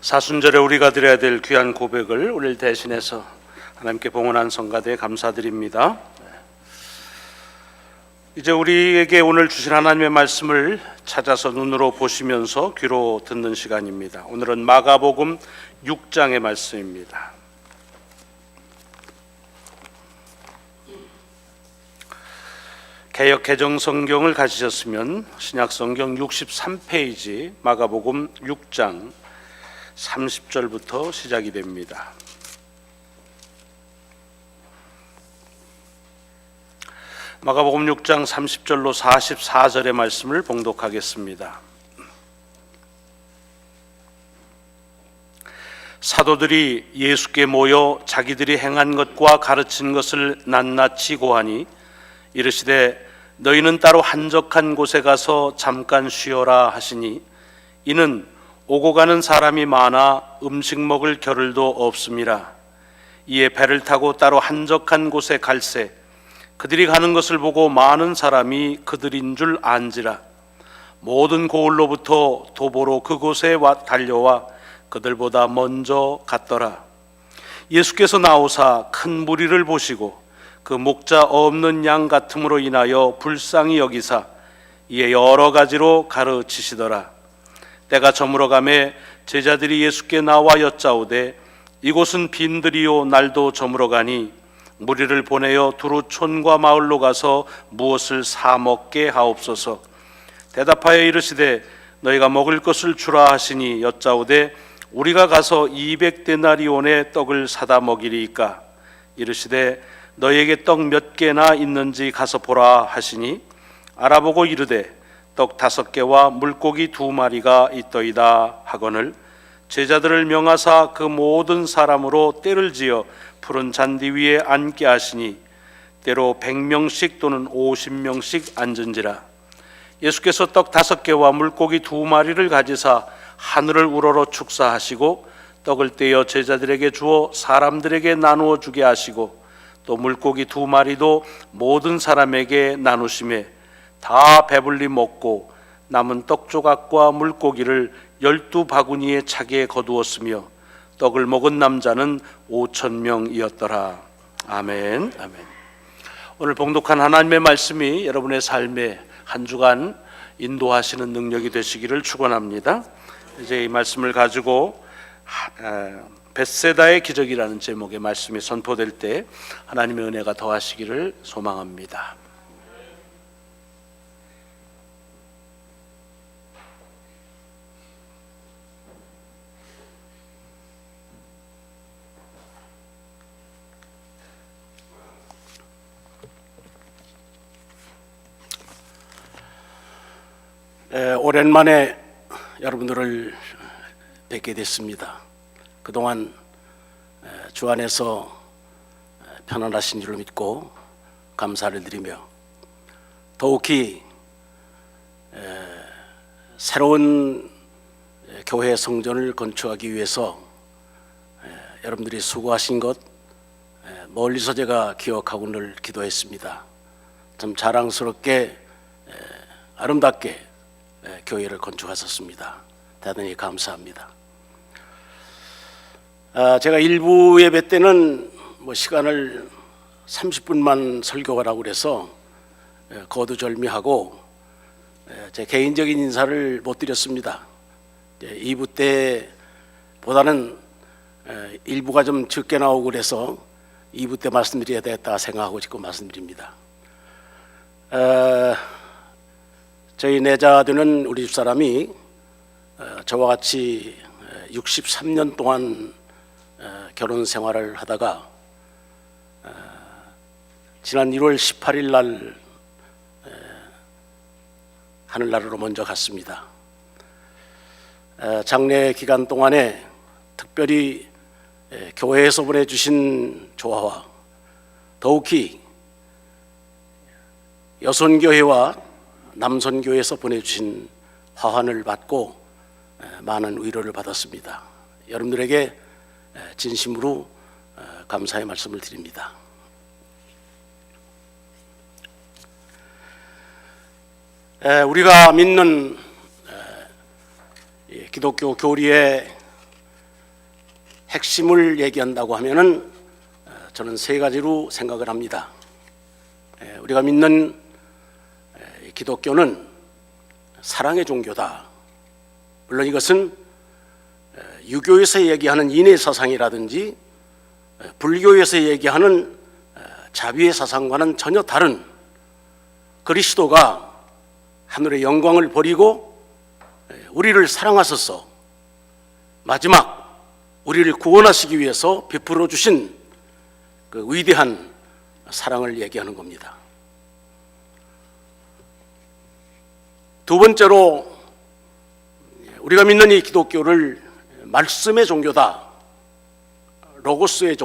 사순절에 우리가 드려야 될 귀한 고백을 우리를 대신해서 하나님께 봉헌한 성가대에 감사드립니다. 이제 우리에게 오늘 주신 하나님의 말씀을 찾아서 눈으로 보시면서 귀로 듣는 시간입니다. 오늘은 마가복음 6장의 말씀입니다. 개역 개정 성경을 가지셨으면 신약 성경 63페이지 마가복음 6장 30절부터 시작이 됩니다. 마가복음 6장 30절로 44절의 말씀을 봉독하겠습니다. 사도들이 예수께 모여 자기들이 행한 것과 가르친 것을 낱낱이 고하니 이르시되 너희는 따로 한적한 곳에 가서 잠깐 쉬어라 하시니 이는 오고 가는 사람이 많아 음식 먹을 겨를도 없음이라. 이에 배를 타고 따로 한적한 곳에 갈새 그들이 가는 것을 보고 많은 사람이 그들인 줄 안지라. 모든 고을로부터 도보로 그곳에 달려와 그들보다 먼저 갔더라. 예수께서 나오사 큰 무리를 보시고 그 목자 없는 양 같음으로 인하여 불쌍히 여기사 이에 여러 가지로 가르치시더라. 때가 저물어 가매 제자들이 예수께 나와 여짜오되 이곳은 빈들이요 날도 저물어 가니 무리를 보내어 두루 촌과 마을로 가서 무엇을 사 먹게 하옵소서. 대답하여 이르시되 너희가 먹을 것을 주라 하시니 여짜오되 우리가 가서 200데나리온의 떡을 사다 먹이리이까. 이르시되 너희에게 떡 몇 개나 있는지 가서 보라 하시니 알아보고 이르되 떡 5개와 물고기 2마리가 있더이다 하거늘 제자들을 명하사 그 모든 사람으로 떼를 지어 푸른 잔디 위에 앉게 하시니 때로 100명씩 또는 50명씩 앉은지라. 예수께서 떡 5개와 물고기 2마리를 가지사 하늘을 우러러 축사하시고 떡을 떼어 제자들에게 주어 사람들에게 나누어 주게 하시고 또 물고기 2마리도 모든 사람에게 나누시매 다 배불리 먹고 남은 떡 조각과 물고기를 12바구니에 차게 거두었으며 떡을 먹은 남자는 5,000명이었더라. 아멘. 아멘. 오늘 봉독한 하나님의 말씀이 여러분의 삶에 한 주간 인도하시는 능력이 되시기를 축원합니다. 이제 이 말씀을 가지고 벳세다의 기적이라는 제목의 말씀이 선포될 때 하나님의 은혜가 더하시기를 소망합니다. 오랜만에 여러분들을 뵙게 됐습니다. 그동안 주 안에서 편안하신 줄 믿고 감사를 드리며 더욱이 새로운 교회 성전을 건축하기 위해서 여러분들이 수고하신 것 멀리서 제가 기억하고 늘 기도했습니다. 참 자랑스럽게 아름답게 교회를 건축하셨습니다. 대단히 감사합니다. 제가 일부 예배 때는 시간을 30분만 설교하라고 그래서 거두절미하고 제 개인적인 인사를 못 드렸습니다. 2부 때보다는 일부가 좀 적게 나오고 그래서 2부 때 말씀드려야 되겠다 생각하고 지금 말씀드립니다. 저희 내자되는 우리 집사람이 저와 같이 63년 동안 결혼 생활을 하다가 지난 1월 18일 날 하늘나라로 먼저 갔습니다. 장례 기간 동안에 특별히 교회에서 보내주신 조화와 더욱이 여선교회와 남선교회에서 보내주신 화환을 받고 많은 위로를 받았습니다. 여러분들에게 진심으로 감사의 말씀을 드립니다. 우리가 믿는 기독교 교리에 핵심을 얘기한다고 하면은 저는 세 가지로 생각을 합니다. 우리가 믿는 기독교는 사랑의 종교다. 물론 이것은 유교에서 얘기하는 인의 사상이라든지 불교에서 얘기하는 자비의 사상과는 전혀 다른, 그리스도가 하늘의 영광을 버리고 우리를 사랑하셔서 마지막 우리를 구원하시기 위해서 베풀어 주신 그 위대한 사랑을 얘기하는 겁니다. 두 번째로, 우리가 믿는 이 기독교를 말씀의 종교다. 로고스의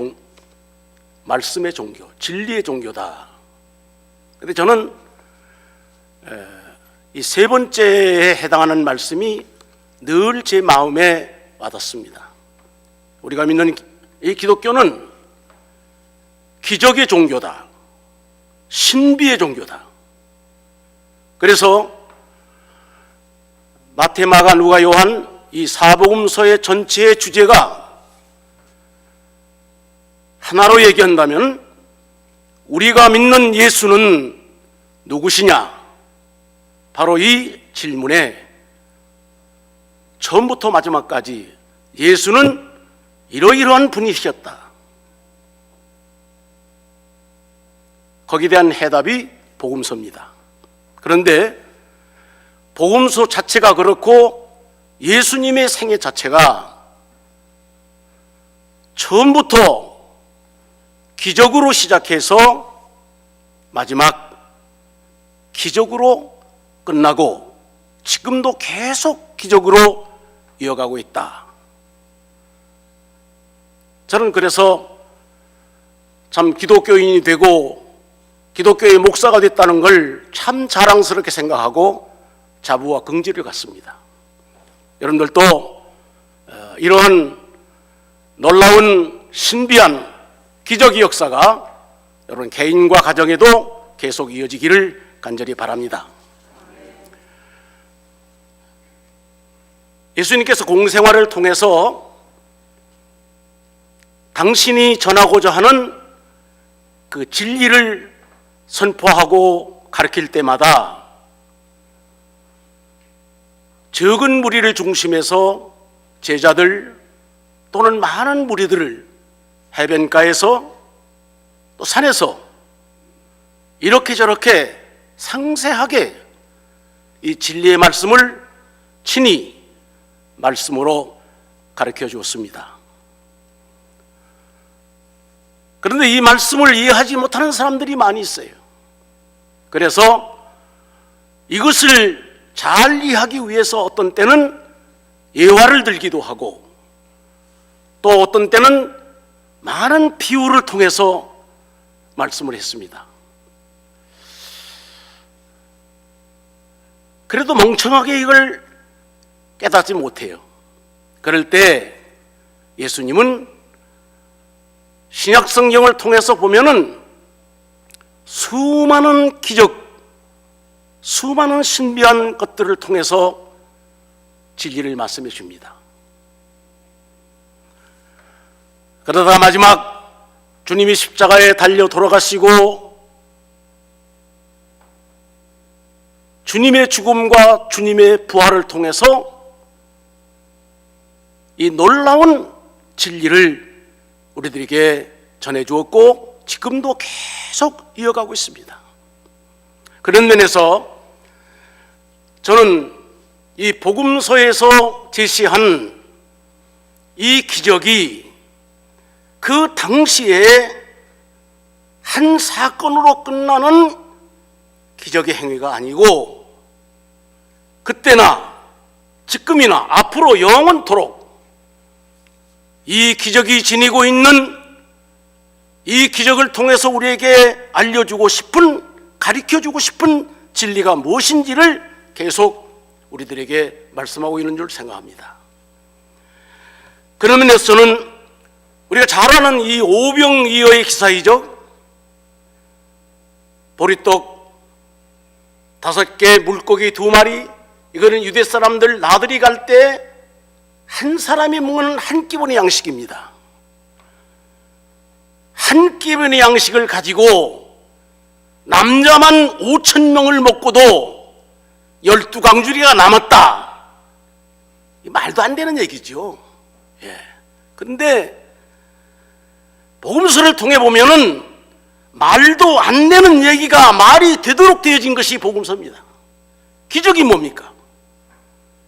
말씀의 종교, 진리의 종교다. 그런데 저는 이 세 번째에 해당하는 말씀이 늘 제 마음에 와닿습니다. 우리가 믿는 이 기독교는 기적의 종교다. 신비의 종교다. 그래서 마태, 마가, 누가, 요한 이 사복음서의 전체의 주제가 하나로 얘기한다면 우리가 믿는 예수는 누구시냐? 바로 이 질문에 처음부터 마지막까지 예수는 이러이러한 분이셨다. 거기에 대한 해답이 복음서입니다. 그런데 복음서 자체가 그렇고 예수님의 생애 자체가 처음부터 기적으로 시작해서 마지막 기적으로 끝나고 지금도 계속 기적으로 이어가고 있다. 저는 그래서 참 기독교인이 되고 기독교의 목사가 됐다는 걸 참 자랑스럽게 생각하고 자부와 긍지를 갖습니다. 여러분들도 이러한 놀라운 신비한 기적의 역사가 여러분 개인과 가정에도 계속 이어지기를 간절히 바랍니다. 예수님께서 공생활을 통해서 당신이 전하고자 하는 그 진리를 선포하고 가르칠 때마다 적은 무리를 중심해서 제자들 또는 많은 무리들을 해변가에서 또 산에서 이렇게 저렇게 상세하게 이 진리의 말씀을 친히 말씀으로 가르쳐 주었습니다. 그런데 이 말씀을 이해하지 못하는 사람들이 많이 있어요. 그래서 이것을 잘 이해하기 위해서 어떤 때는 예화를 들기도 하고 또 어떤 때는 많은 비유를 통해서 말씀을 했습니다. 그래도 멍청하게 이걸 깨닫지 못해요. 그럴 때 예수님은 신약 성경을 통해서 보면은 수많은 기적, 수많은 신비한 것들을 통해서 진리를 말씀해 줍니다. 그러다 마지막 주님이 십자가에 달려 돌아가시고 주님의 죽음과 주님의 부활을 통해서 이 놀라운 진리를 우리들에게 전해주었고 지금도 계속 이어가고 있습니다. 그런 면에서 저는 이 복음서에서 제시한 이 기적이 그 당시에 한 사건으로 끝나는 기적의 행위가 아니고 그때나 지금이나 앞으로 영원토록 이 기적이 지니고 있는 이 기적을 통해서 우리에게 알려주고 싶은, 가르쳐주고 싶은 진리가 무엇인지를 계속 우리들에게 말씀하고 있는 줄 생각합니다. 그런 면에서 저는 우리가 잘 아는 이 오병이어의 기사이죠. 보리떡 5개, 물고기 2마리, 이거는 유대 사람들 나들이 갈 때 한 사람이 먹는 한 끼분의 양식입니다. 한 끼분의 양식을 가지고 남자만 5,000명을 먹고도 12강주리가 남았다. 말도 안 되는 얘기죠. 그런데 복음서를 통해 보면은 말도 안 되는 얘기가 말이 되도록 되어진 것이 복음서입니다. 기적이 뭡니까?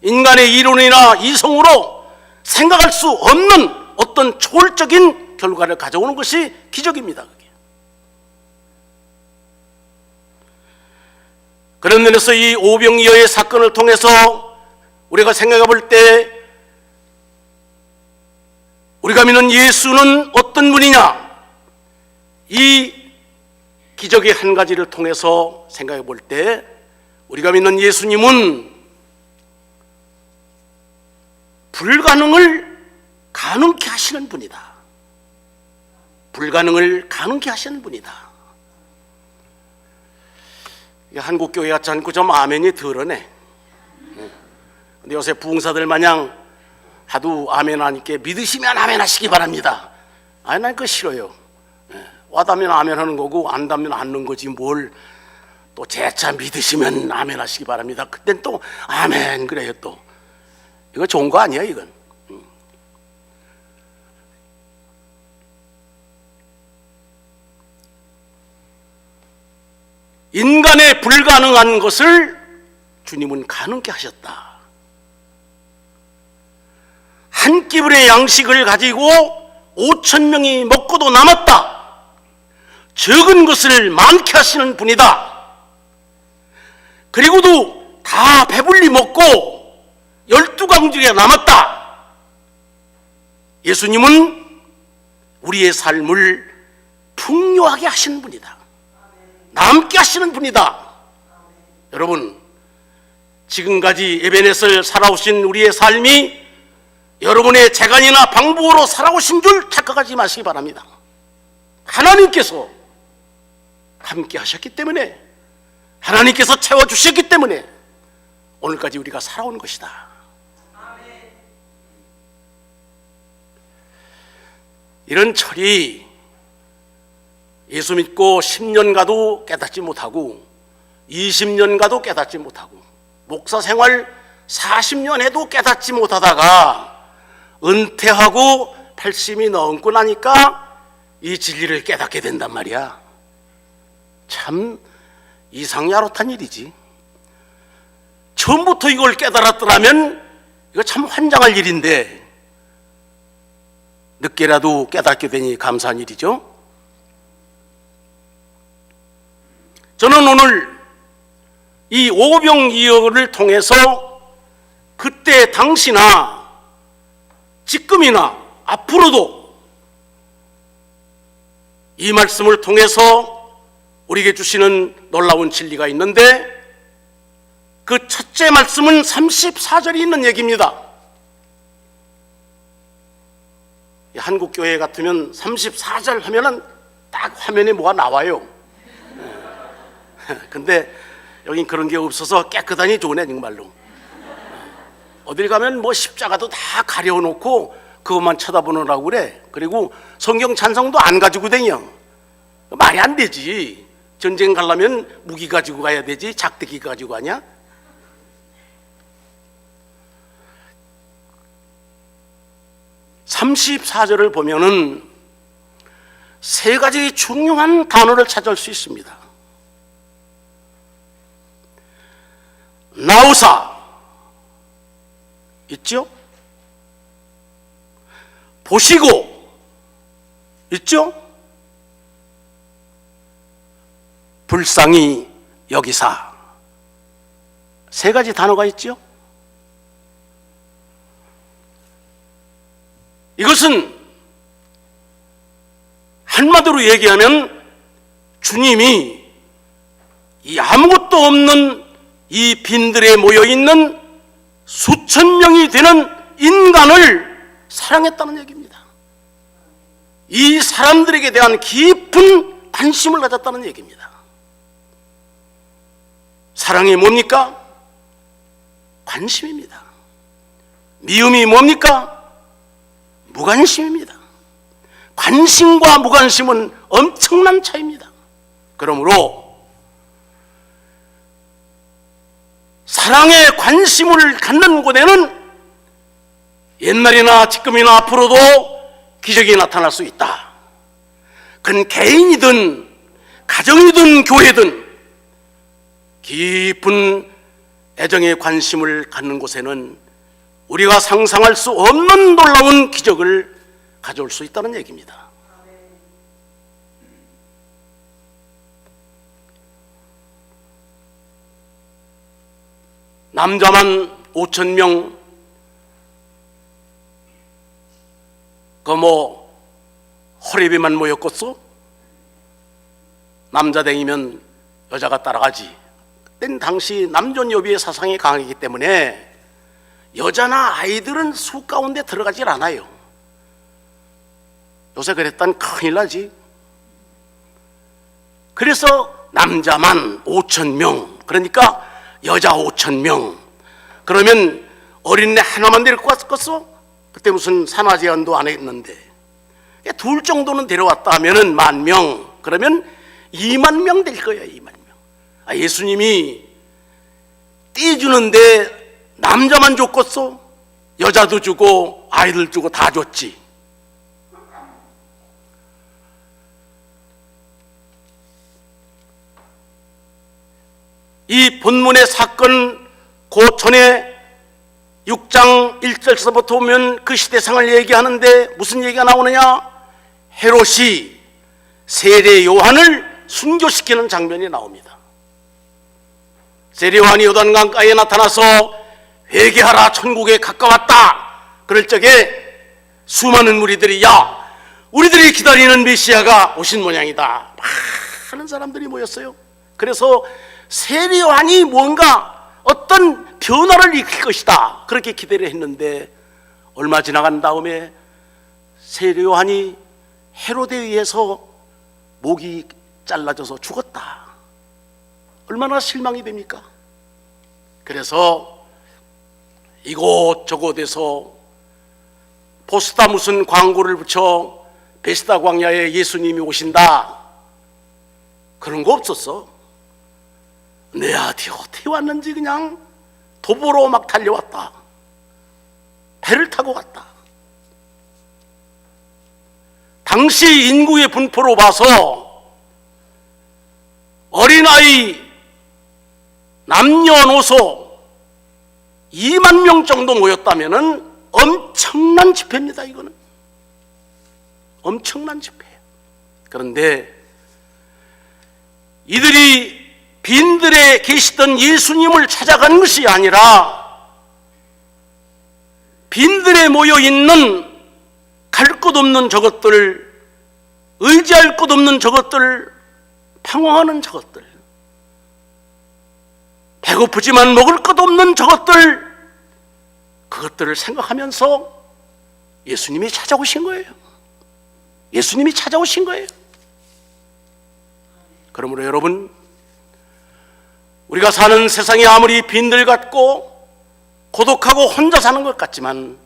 인간의 이론이나 이성으로 생각할 수 없는 어떤 초월적인 결과를 가져오는 것이 기적입니다. 그게. 그런 면에서 이 오병이어의 사건을 통해서 우리가 생각해 볼 때 우리가 믿는 예수는 어떤 분이냐? 이 기적의 한 가지를 통해서 생각해 볼 때 우리가 믿는 예수님은 불가능을 가능케 하시는 분이다. 불가능을 가능케 하시는 분이다. 한국 교회 같지 않고 좀 아멘이 덜하네. 근데 요새 부흥사들 마냥 하도 아멘 하니까 믿으시면 아멘 하시기 바랍니다. 아니, 난 그거 싫어요. 와닿으면 아멘 하는 거고 안 닿으면 안 하는 거지 뭘 또 재차 믿으시면 아멘 하시기 바랍니다. 그땐 또 아멘 그래요. 또 이거 좋은 거 아니야 이건. 인간의 불가능한 것을 주님은 가능케 하셨다. 한 끼분의 양식을 가지고 5,000명이 먹고도 남았다. 적은 것을 많게 하시는 분이다. 그리고도 다 배불리 먹고 12강주리가 남았다. 예수님은 우리의 삶을 풍요하게 하시는 분이다. 남게 하시는 분이다. 여러분, 지금까지 에베네스를 살아오신 우리의 삶이 여러분의 재간이나 방법으로 살아오신 줄 착각하지 마시기 바랍니다. 하나님께서 함께 하셨기 때문에, 하나님께서 채워주셨기 때문에 오늘까지 우리가 살아온 것이다. 이런 철이 예수 믿고 10년 가도 깨닫지 못하고 20년 가도 깨닫지 못하고 목사 생활 40년 해도 깨닫지 못하다가 은퇴하고 80이 넘고 나니까 이 진리를 깨닫게 된단 말이야. 참 이상야릇한 일이지. 처음부터 이걸 깨달았더라면 이거 참 환장할 일인데 늦게라도 깨닫게 되니 감사한 일이죠. 저는 오늘 이 오병이어를 통해서 그때 당시나 지금이나 앞으로도 이 말씀을 통해서 우리에게 주시는 놀라운 진리가 있는데, 그 첫째 말씀은 34절이 있는 얘기입니다. 한국 교회 같으면 34절 하면은 딱 화면에 뭐가 나와요. 근데 여긴 그런 게 없어서 깨끗하니 좋네 정말로. 어딜 가면 뭐 십자가도 다 가려놓고 그것만 쳐다보느라고 그래. 그리고 성경 찬송도 안 가지고 다녀. 말이 안 되지. 전쟁 가려면 무기 가지고 가야 되지 작대기 가지고 가냐? (34절을) 보면은 세 가지 중요한 단어를 찾을 수 있습니다. 나우사 있죠? 보시고 있죠? 불쌍히 여기사, 세 가지 단어가 있죠? 이것은 한마디로 얘기하면 주님이 이 아무것도 없는 이 빈들에 모여있는 수천 명이 되는 인간을 사랑했다는 얘기입니다. 이 사람들에게 대한 깊은 관심을 가졌다는 얘기입니다. 사랑이 뭡니까? 관심입니다. 미움이 뭡니까? 무관심입니다. 관심과 무관심은 엄청난 차이입니다. 그러므로 사랑에 관심을 갖는 곳에는 옛날이나 지금이나 앞으로도 기적이 나타날 수 있다. 그건 개인이든 가정이든 교회든 깊은 애정의 관심을 갖는 곳에는 우리가 상상할 수 없는 놀라운 기적을 가져올 수 있다는 얘기입니다. 남자만 5,000명, 허리비만 모였겠소? 남자댕이면 여자가 따라가지. 그땐 당시 남존여비의 사상이 강하기 때문에 여자나 아이들은 수 가운데 들어가질 않아요. 요새 그랬단 큰일 나지. 그래서 남자만 5,000명, 그러니까 여자 5,000명. 그러면 어린애 하나만 데리고 갔겠어? 그때 무슨 산하 제한도 안 했는데 둘 정도는 데려왔다 하면은 10,000명, 그러면 20,000명 될 거야. 20,000명. 예수님이 떼주는데 남자만 줬겠어? 여자도 주고 아이들 주고 다 줬지. 이 본문의 사건 그 전에 6장 1절서부터 보면 그 시대상을 얘기하는데 무슨 얘기가 나오느냐? 헤롯이 세례 요한을 순교시키는 장면이 나옵니다. 세례 요한이 요단강가에 나타나서 회개하라, 천국에 가까웠다. 그럴 적에 수많은 무리들이 우리들이 기다리는 메시아가 오신 모양이다. 많은 사람들이 모였어요. 그래서 세례 요한이 뭔가 어떤 변화를 일으킬 것이다, 그렇게 기대를 했는데 얼마 지나간 다음에 세례 요한이 헤롯에 의해서 목이 잘라져서 죽었다. 얼마나 실망이 됩니까? 그래서 이곳저곳에서 포스타 무슨 광고를 붙여 베스다 광야에 예수님이 오신다, 그런 거 없었어. 내 아들이 어떻게 왔는지 그냥 도보로 막 달려왔다. 배를 타고 갔다. 당시 인구의 분포로 봐서 어린아이, 남녀노소 20,000명 정도 모였다면 엄청난 집회입니다. 이거는 엄청난 집회예요. 그런데 이들이 빈들에 계시던 예수님을 찾아간 것이 아니라 빈들에 모여있는 갈 곳 없는 저것들, 의지할 곳 없는 저것들, 방황하는 저것들, 배고프지만 먹을 것 없는 저것들, 그것들을 생각하면서 예수님이 찾아오신 거예요. 예수님이 찾아오신 거예요. 그러므로 여러분, 우리가 사는 세상이 아무리 빈들 같고 고독하고 혼자 사는 것 같지만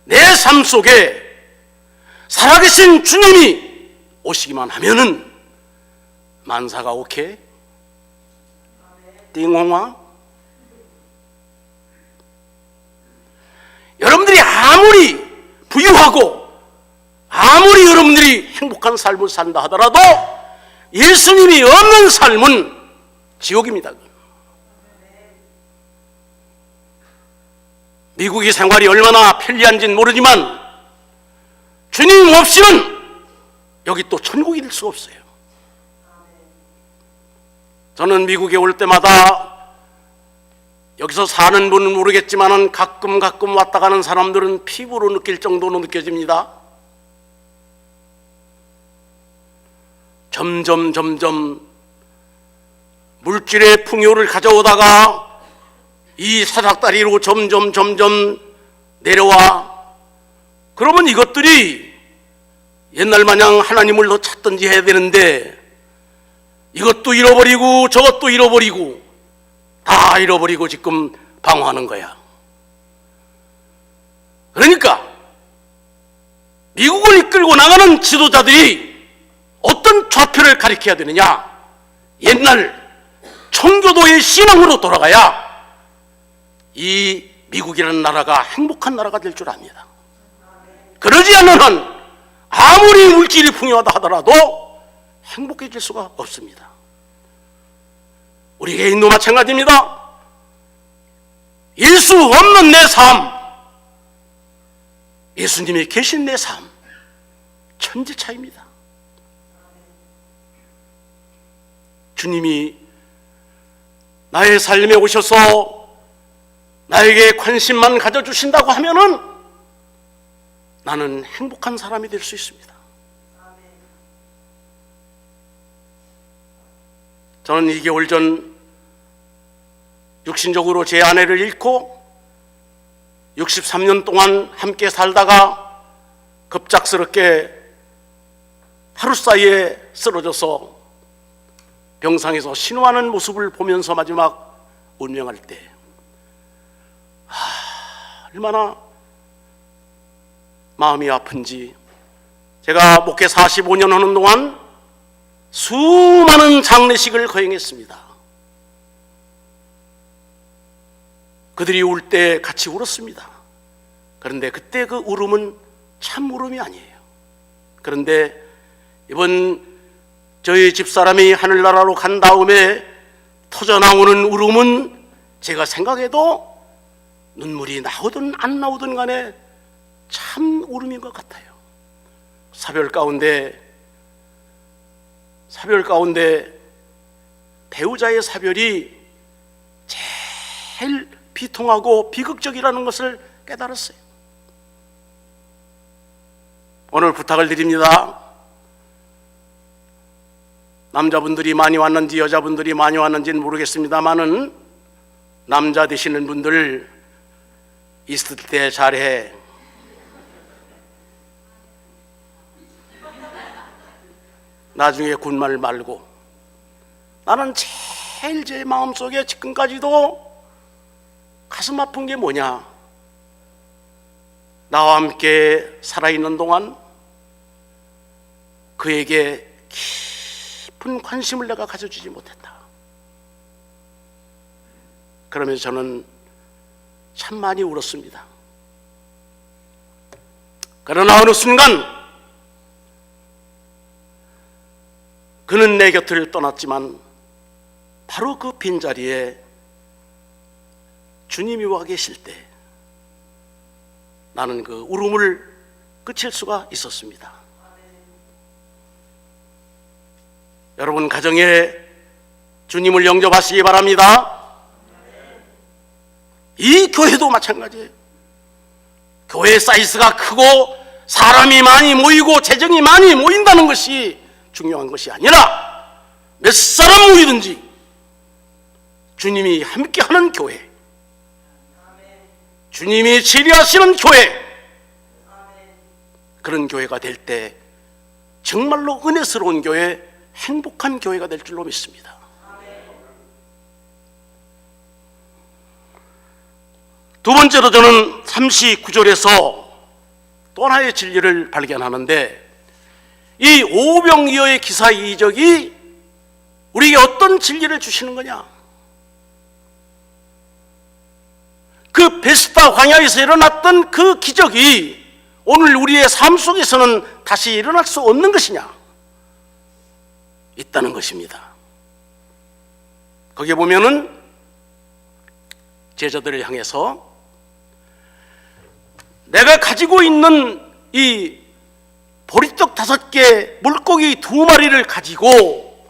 내 삶 속에 살아계신 주님이 오시기만 하면은 만사가 오케이? 띵홍아? 여러분들이 아무리 부유하고 아무리 여러분들이 행복한 삶을 산다 하더라도 예수님이 없는 삶은 지옥입니다. 미국의 생활이 얼마나 편리한지는 모르지만 주님 없이는 여기 또 천국이 될 수 없어요. 저는 미국에 올 때마다 여기서 사는 분은 모르겠지만 가끔 왔다 가는 사람들은 피부로 느낄 정도로 느껴집니다. 점점 물질의 풍요를 가져오다가 이 사닥다리로 점점 내려와. 그러면 이것들이 옛날 마냥 하나님을 더 찾든지 해야 되는데 이것도 잃어버리고 저것도 잃어버리고 다 잃어버리고 지금 방황하는 거야. 그러니까 미국을 이끌고 나가는 지도자들이 어떤 좌표를 가리켜야 되느냐? 옛날 청교도의 신앙으로 돌아가야 이 미국이라는 나라가 행복한 나라가 될 줄 압니다. 그러지 않는 한 아무리 물질이 풍요하다 하더라도 행복해질 수가 없습니다. 우리 개인도 마찬가지입니다. 예수 없는 내 삶, 예수님이 계신 내 삶, 천지 차이입니다. 주님이 나의 삶에 오셔서 나에게 관심만 가져주신다고 하면은 나는 행복한 사람이 될 수 있습니다. 저는 2개월 전 육신적으로 제 아내를 잃고 63년 동안 함께 살다가 급작스럽게 하루 사이에 쓰러져서 병상에서 신음하는 모습을 보면서 마지막 운명할 때 얼마나 마음이 아픈지. 제가 목회 45년 하는 동안 수많은 장례식을 거행했습니다. 그들이 울 때 같이 울었습니다. 그런데 그때 그 울음은 참 울음이 아니에요. 그런데 이번 저희 집사람이 하늘나라로 간 다음에 터져나오는 울음은 제가 생각해도 눈물이 나오든 안 나오든 간에 참 울음인 것 같아요. 사별 가운데 배우자의 사별이 제일 비통하고 비극적이라는 것을 깨달았어요. 오늘 부탁을 드립니다. 남자분들이 많이 왔는지 여자분들이 많이 왔는지는 모르겠습니다만은 남자 되시는 분들 있을 때 잘해. 나중에 군말 말고. 나는 제일 제 마음속에 지금까지도 가슴 아픈 게 뭐냐? 나와 함께 살아있는 동안 그에게 깊은 관심을 내가 가져주지 못했다. 그러면서 저는 참 많이 울었습니다. 그러나 어느 순간 그는 내 곁을 떠났지만 바로 그 빈자리에 주님이 와 계실 때 나는 그 울음을 그칠 수가 있었습니다. 여러분 가정에 주님을 영접하시기 바랍니다. 이 교회도 마찬가지예요. 교회 사이즈가 크고 사람이 많이 모이고 재정이 많이 모인다는 것이 중요한 것이 아니라 몇 사람 모이든지 주님이 함께하는 교회, 주님이 지휘하시는 교회, 그런 교회가 될 때 정말로 은혜스러운 교회, 행복한 교회가 될 줄로 믿습니다. 두 번째로 저는 39절에서 또 하나의 진리를 발견하는데, 이 오병이어의 기사 이적이 우리에게 어떤 진리를 주시는 거냐? 그 베스다 광야에서 일어났던 그 기적이 오늘 우리의 삶 속에서는 다시 일어날 수 없는 것이냐? 있다는 것입니다. 거기에 보면은 제자들을 향해서 내가 가지고 있는 이 보리떡 5개, 물고기 2마리를 가지고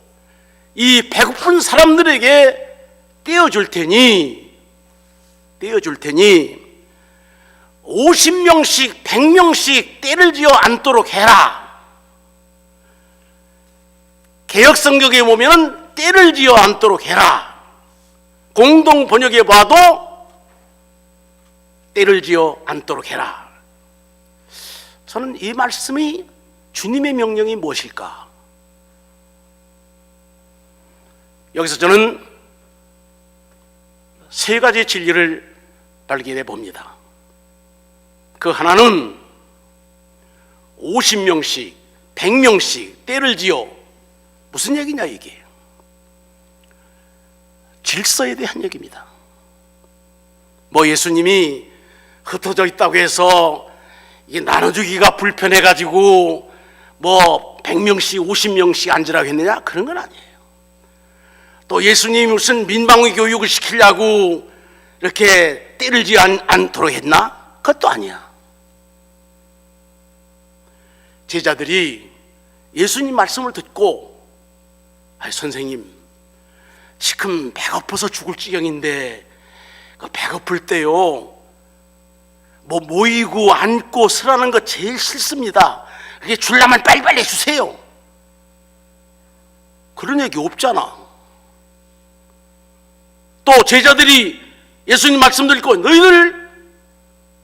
이 배고픈 사람들에게 떼어줄 테니 50명씩 100명씩 떼를 지어 앉도록 해라. 개역성경에 보면 떼를 지어 앉도록 해라. 공동 번역에 봐도 떼를 지어 앉도록 해라. 저는 이 말씀이 주님의 명령이 무엇일까? 여기서 저는 3가지 진리를 발견해 봅니다. 그 하나는 50명씩 100명씩 떼를 지어. 무슨 얘기냐 이게? 질서에 대한 얘기입니다. 뭐 예수님이 흩어져 있다고 해서 이게 나눠주기가 불편해가지고 뭐 100명씩 50명씩 앉으라고 했느냐? 그런 건 아니에요. 또 예수님이 무슨 민방위 교육을 시키려고 이렇게 떼를 지어 않도록 했나? 그것도 아니야. 제자들이 예수님 말씀을 듣고, 선생님 지금 배고파서 죽을 지경인데 그 배고플 때요 뭐 모이고 앉고 서라는 거 제일 싫습니다. 그게 줄라면 빨리빨리 해주세요. 그런 얘기 없잖아. 또 제자들이 예수님 말씀 듣고, 너희들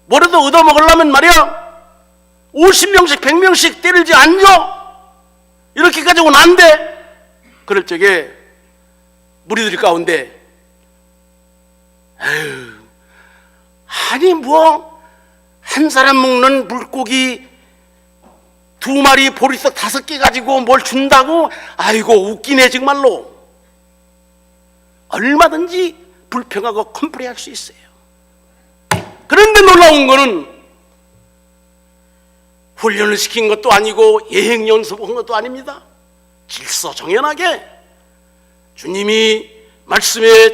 뭐라도 얻어먹으려면 말이야 50명씩 100명씩 때를 지어 앉아 이렇게 가지고는 안 돼. 그럴 적에 무리들 가운데 아니 뭐 한 사람 먹는 물고기 2마리 보리떡 5개 가지고 뭘 준다고? 아이고 웃기네 정말로. 얼마든지 불평하고 컴플레인할 수 있어요. 그런데 놀라운 거는 훈련을 시킨 것도 아니고 예행 연습한 것도 아닙니다. 질서 정연하게 주님이 말씀에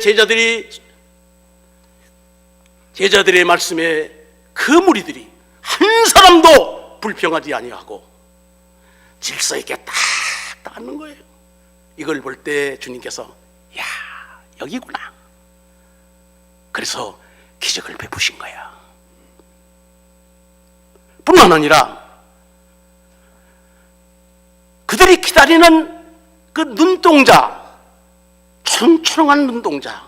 제자들의 말씀에 그 무리들이 한 사람도 불평하지 아니하고 질서 있게 딱 앉는 거예요. 이걸 볼 때 주님께서 야 여기구나. 그래서 기적을 베푸신 거야. 뿐만 아니라 그들이 기다리는 그 눈동자, 초롱초롱한 눈동자,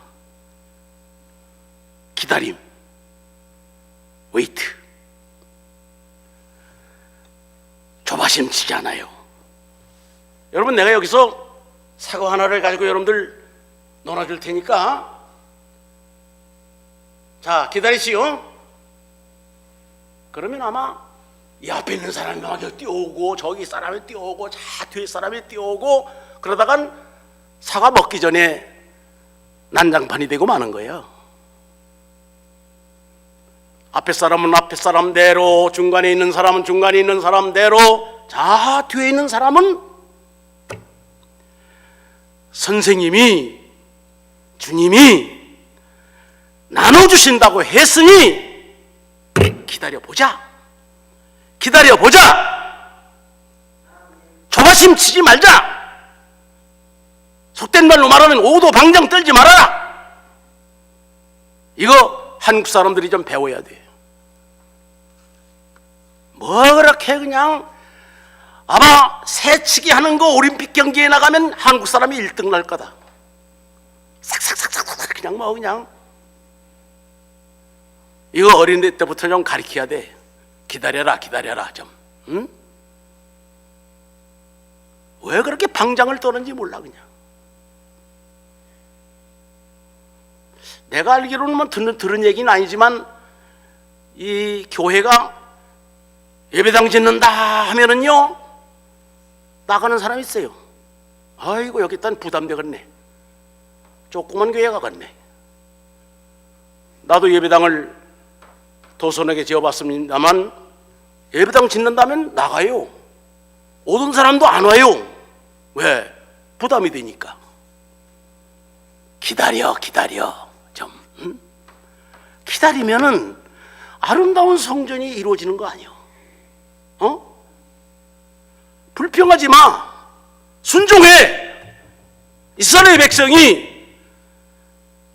기다림, 웨이트, 조바심치지 않아요. 여러분, 내가 여기서 사과 하나를 가지고 여러분들 놀아줄 테니까 자 기다리시오. 그러면 아마 이 앞에 있는 사람이 막 뛰어오고 저기 사람이 뛰어오고 저 뒤에 사람이 뛰어오고 그러다간 사과 먹기 전에 난장판이 되고 마는 거예요. 앞에 사람은 앞에 사람대로, 중간에 있는 사람은 중간에 있는 사람대로, 자 뒤에 있는 사람은 선생님이, 주님이 나눠주신다고 했으니 기다려보자. 조바심 치지 말자. 속된 말로 말하면 오도방정 떨지 말아라. 이거 한국 사람들이 좀 배워야 돼. 뭐 그렇게 그냥 아마 새치기 하는 거 올림픽 경기에 나가면 한국 사람이 1등 날 거다. 싹싹싹싹 그냥 뭐 그냥 이거 어린애 때부터 좀 가르쳐야 돼. 기다려라 좀. 응? 왜 그렇게 방장을 떠는지 몰라 그냥. 내가 알기로는 뭐 들은 얘기는 아니지만 이 교회가 예배당 짓는다 하면은요 나가는 사람이 있어요. 아이고 여기 일단 부담되겠네. 조그만 교회 가겠네. 나도 예배당을 도선에게 지어봤습니다만 예배당 짓는다면 나가요. 오던 사람도 안 와요. 왜? 부담이 되니까. 기다려 좀. 응? 기다리면은 아름다운 성전이 이루어지는 거 아니야. 불평하지 마. 순종해. 이스라엘 백성이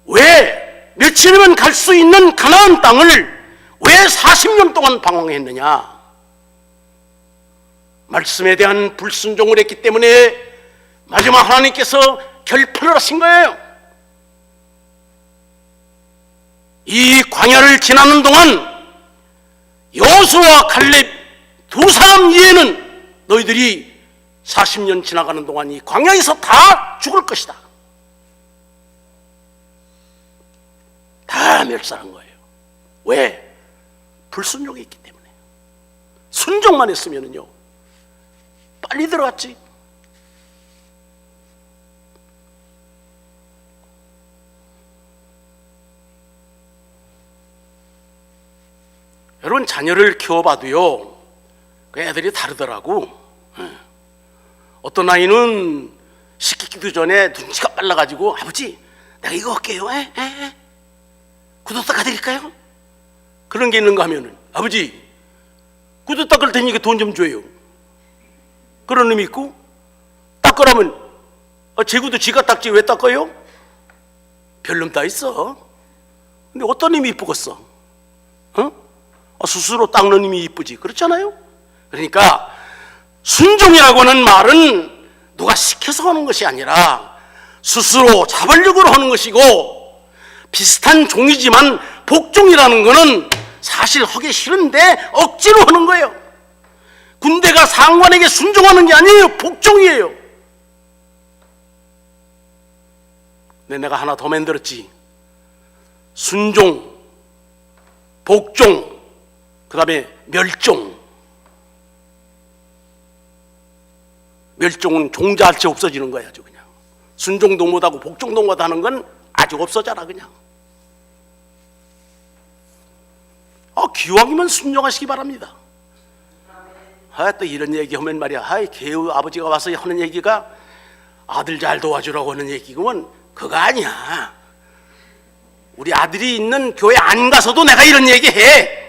왜 며칠이면 갈 수 있는 가나안 땅을 왜 40년 동안 방황했느냐? 말씀에 대한 불순종을 했기 때문에 마지막 하나님께서 결판을 하신 거예요. 이 광야를 지나는 동안 여호수아와 갈렙 두 사람 이외에는 너희들이 40년 지나가는 동안 이 광야에서 다 죽을 것이다. 다 멸살한 거예요. 왜? 불순종이 있기 때문에. 순종만 했으면요 빨리 들어갔지. 여러분, 자녀를 키워봐도요 그 애들이 다르더라고. 어떤 아이는 시키기도 전에 눈치가 빨라가지고 아버지 내가 이거 할게요. 구두 닦아드릴까요? 그런 게 있는가 하면은 아버지 구두 닦을 테니까 돈 좀 줘요. 그런 놈이 있고, 닦으라면 제 구두 지가 닦지 왜 닦아요? 별놈 다 있어. 근데 어떤 놈이 이쁘겠어? 스스로 닦는 놈이 이쁘지. 그렇잖아요. 그러니까 순종이라고 하는 말은 누가 시켜서 하는 것이 아니라 스스로 자발력으로 하는 것이고, 비슷한 종이지만 복종이라는 것은 사실 하기 싫은데 억지로 하는 거예요. 군대가 상관에게 순종하는 게 아니에요. 복종이에요. 근데 내가 하나 더 만들었지. 순종, 복종, 그 다음에 멸종. 멸종은 종자할체 없어지는 거야. 아주 그냥 순종도 못하고 복종도 못하는 건 아주 없어져라 그냥. 기왕이면 순종하시기 바랍니다. 또 이런 얘기하면 말이야, 개우 아버지가 와서 하는 얘기가 아들 잘 도와주라고 하는 얘기면 그거 아니야. 우리 아들이 있는 교회 안 가서도 내가 이런 얘기해.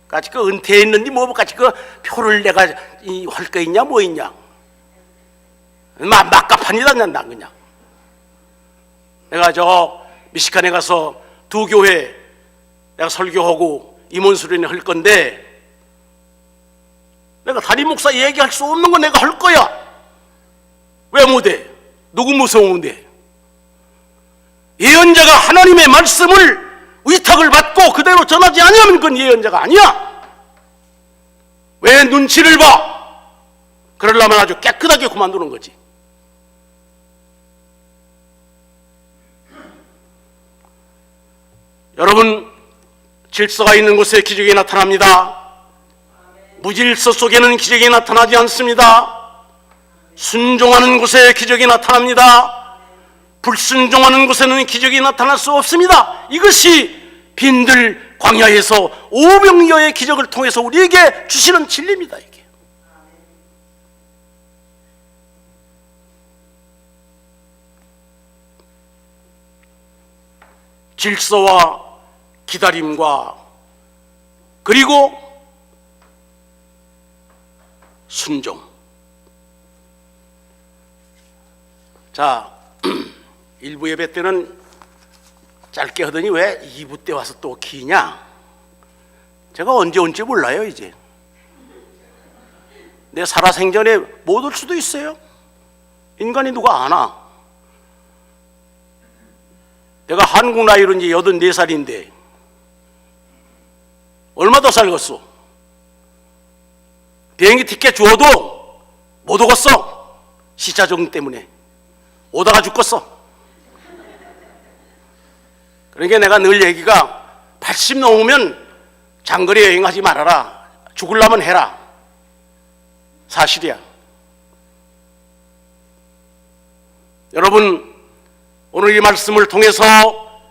같이 그 은퇴했는데 뭐 같이 그 표를 내가 할 거 있냐 뭐 있냐. 막가판이다 난 그냥. 내가 저 미시간에 가서 두 교회 내가 설교하고 임원수련회 할 건데, 내가 담임 목사 얘기할 수 없는 거 내가 할 거야. 왜 못해? 누구 무서운데? 예언자가 하나님의 말씀을 위탁을 받고 그대로 전하지 아니하면 그건 예언자가 아니야. 왜 눈치를 봐? 그러려면 아주 깨끗하게 그만두는 거지. 여러분, 질서가 있는 곳에 기적이 나타납니다. 무질서 속에는 기적이 나타나지 않습니다. 순종하는 곳에 기적이 나타납니다. 불순종하는 곳에는 기적이 나타날 수 없습니다. 이것이 빈들 광야에서 500여의 기적을 통해서 우리에게 주시는 진리입니다. 이게. 질서와 기다림과 그리고 순종. 자, 1부 예배 때는 짧게 하더니 왜 2부 때 와서 또 기냐? 제가 언제 온지 몰라요. 이제 내 살아생전에 못 올 수도 있어요. 인간이 누가 아나? 내가 한국 나이로 이제 84살인데 얼마 더 살겠어? 비행기 티켓 주어도 못 오겠어. 시차 적응 때문에 오다가 죽겠어. 그러니까 내가 늘 얘기가 80 넘으면 장거리 여행하지 말아라. 죽으려면 해라. 사실이야. 여러분, 오늘 이 말씀을 통해서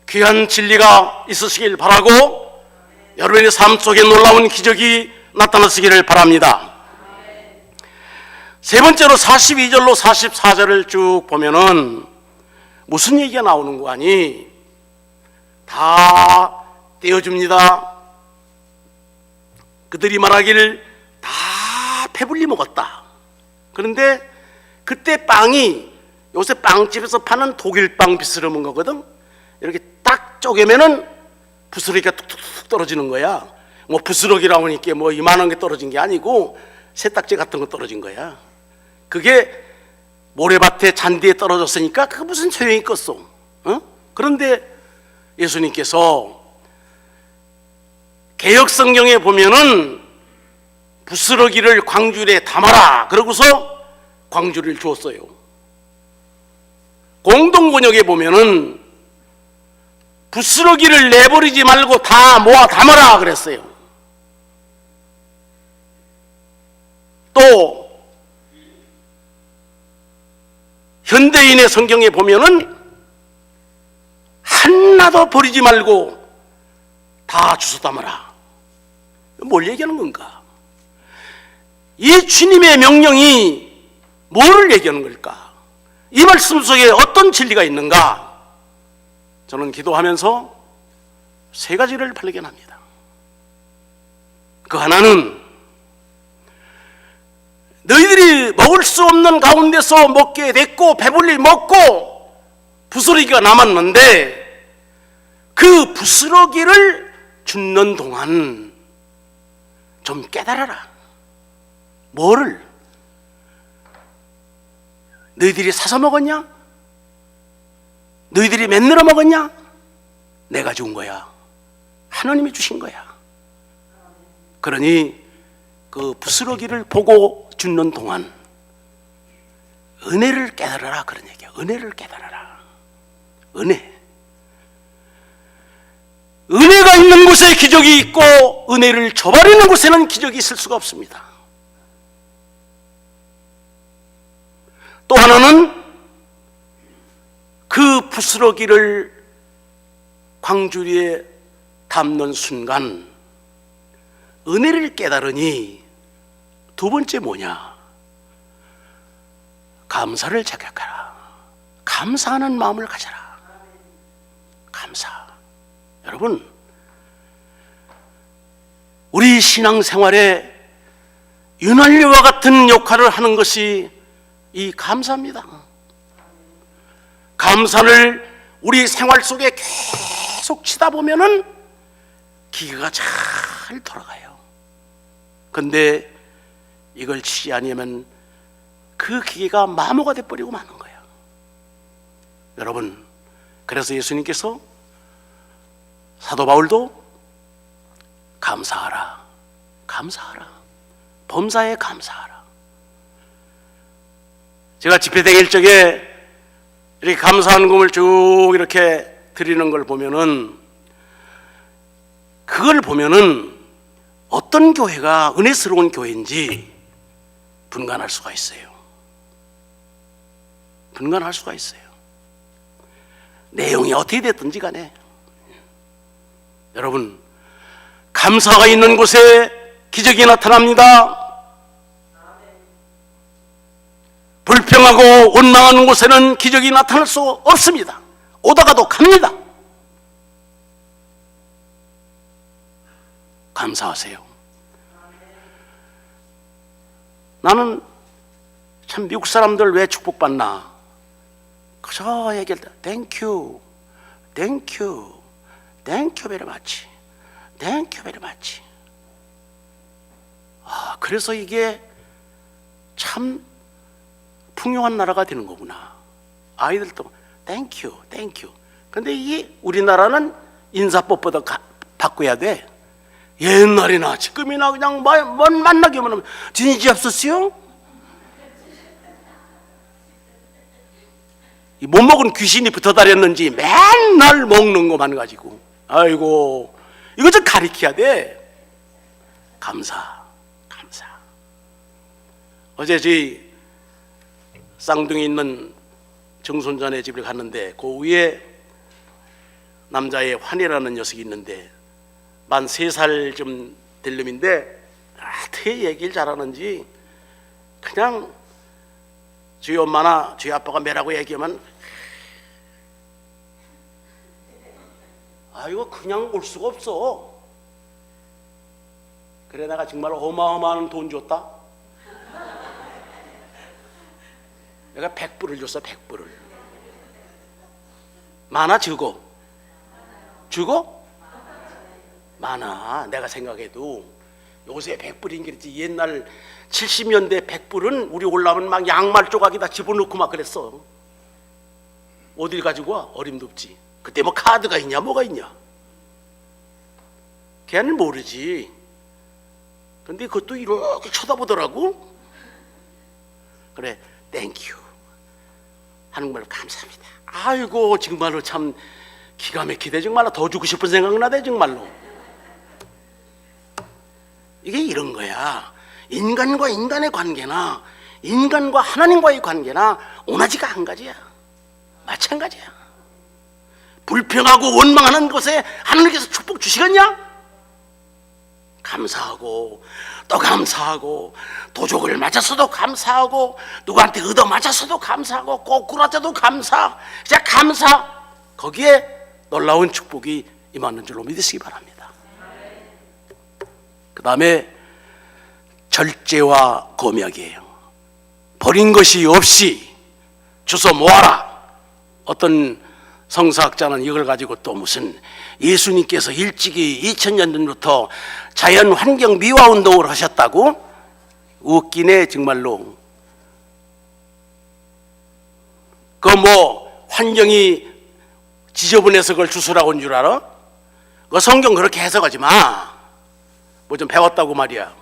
귀한 진리가 있으시길 바라고, 여러분의 삶 속에 놀라운 기적이 나타나시기를 바랍니다. 세 번째로 42절로 44절을 쭉 보면은 무슨 얘기가 나오는 거 아니? 다 떼어줍니다. 그들이 말하기를 다 배불리 먹었다. 그런데 그때 빵이 요새 빵집에서 파는 독일빵 비스름한 거거든. 이렇게 딱 쪼개면은 부스러기가 툭툭툭 떨어지는 거야. 뭐 부스러기라고 하니까 뭐 이만한 게 떨어진 게 아니고 세탁제 같은 거 떨어진 거야. 그게 모래밭에 잔디에 떨어졌으니까 그게 무슨 소용이 있겠어? 그런데 예수님께서 개역 성경에 보면은 부스러기를 광주리에 담아라 그러고서 광주리를 주었어요. 공동번역에 보면은 부스러기를 내버리지 말고 다 모아 담아라 그랬어요. 또 현대인의 성경에 보면은 하나도 버리지 말고 다 주워 담아라. 뭘 얘기하는 건가? 이 주님의 명령이 뭐를 얘기하는 걸까? 이 말씀 속에 어떤 진리가 있는가? 저는 기도하면서 세 가지를 발견합니다. 그 하나는 너희들이 먹을 수 없는 가운데서 먹게 됐고 배불리 먹고 부스러기가 남았는데 그 부스러기를 줍는 동안 좀 깨달아라. 뭐를? 너희들이 사서 먹었냐? 너희들이 만들어 먹었냐? 내가 준 거야. 하나님이 주신 거야. 그러니 그 부스러기를 보고 줍는 동안 은혜를 깨달아라. 그런 얘기야. 은혜를 깨달아라. 은혜가 있는 곳에 기적이 있고 은혜를 저버리는 곳에는 기적이 있을 수가 없습니다. 또 하나는 그 부스러기를 광주리에 담는 순간 은혜를 깨달으니 두 번째 뭐냐? 감사를 자각하라. 감사하는 마음을 가져라. 감사. 여러분, 우리 신앙생활에 윤활유와 같은 역할을 하는 것이 이 감사입니다. 감사를 우리 생활 속에 계속 치다 보면은 기계가 잘 돌아가요. 근데 이걸 치지 않으면 그 기계가 마모가 돼버리고 마는 거예요. 여러분, 그래서 예수님께서 사도 바울도 감사하라, 감사하라, 범사에 감사하라. 제가 집회 다닐 적에 이렇게 감사하는 금을 쭉 이렇게 드리는 걸 보면은, 그걸 보면은 어떤 교회가 은혜스러운 교회인지 분간할 수가 있어요. 분간할 수가 있어요. 내용이 어떻게 됐든지 간에. 여러분, 감사가 있는 곳에 기적이 나타납니다. 불평하고 원망하는 곳에는 기적이 나타날 수 없습니다. 오다가도 갑니다. 감사하세요. 나는 참 미국 사람들 왜 축복받나? 그저 얘기할 때 땡큐, 땡큐, 땡큐 베리 마치, 땡큐 베리 마치. 그래서 이게 참 풍요한 나라가 되는 거구나. 아이들도 땡큐, 땡큐. 근데 이게 우리나라는 인사법보다 바꿔야 돼. 옛날이나 지금이나 그냥 뭔 만나게 하면 진지 없었어요? 이 못 먹은 귀신이 붙어 다녔는지 맨날 먹는 것만 가지고, 아이고, 이거 좀 가리켜야 돼. 감사, 감사. 어제 저희 쌍둥이 있는 정손자네 집을 갔는데 그 위에 남자의 환희라는 녀석이 있는데 만 3살 좀 될 놈인데 어떻게 얘기를 잘하는지 그냥 저희 엄마나 저희 아빠가 뭐라고 얘기하면 이거 그냥 올 수가 없어. 그래 내가 정말 어마어마한 돈 줬다. 내가 100불을 줬어. 100불을. 많아 주고? 주고? 많아. 내가 생각해도 요새 100불인 게 그랬지. 옛날 70년대 100불은 우리 올라오면 막 양말 조각에다 집어넣고 막 그랬어. 어딜 가지고 와? 어림도 없지. 그때 뭐 카드가 있냐 뭐가 있냐. 걔는 모르지. 근데 그것도 이렇게 쳐다보더라고. 그래, 땡큐. 한국말로 감사합니다. 아이고 정말로 참 기가 막히대. 정말로 더 주고 싶은 생각나대. 정말로 이게 이런 거야. 인간과 인간의 관계나 인간과 하나님과의 관계나 오나지가 한 가지야. 마찬가지야. 불평하고 원망하는 것에 하나님께서 축복 주시겠냐? 감사하고 또 감사하고, 도적을 맞았어도 감사하고, 누구한테 얻어 맞았어도 감사하고, 꼬꾸라져도 감사, 진짜 감사, 거기에 놀라운 축복이 임하는 줄로 믿으시기 바랍니다. 그 다음에 절제와 검약이에요. 버린 것이 없이 주워 모아라. 어떤 성서학자는 이걸 가지고 또 무슨 예수님께서 일찍이 2000년 전부터 자연 환경 미화 운동을 하셨다고? 웃기네 정말로. 그 뭐 환경이 지저분해서 그걸 주스라고 온 줄 알아? 그 성경 그렇게 해석하지 마. 뭐 좀 배웠다고 말이야.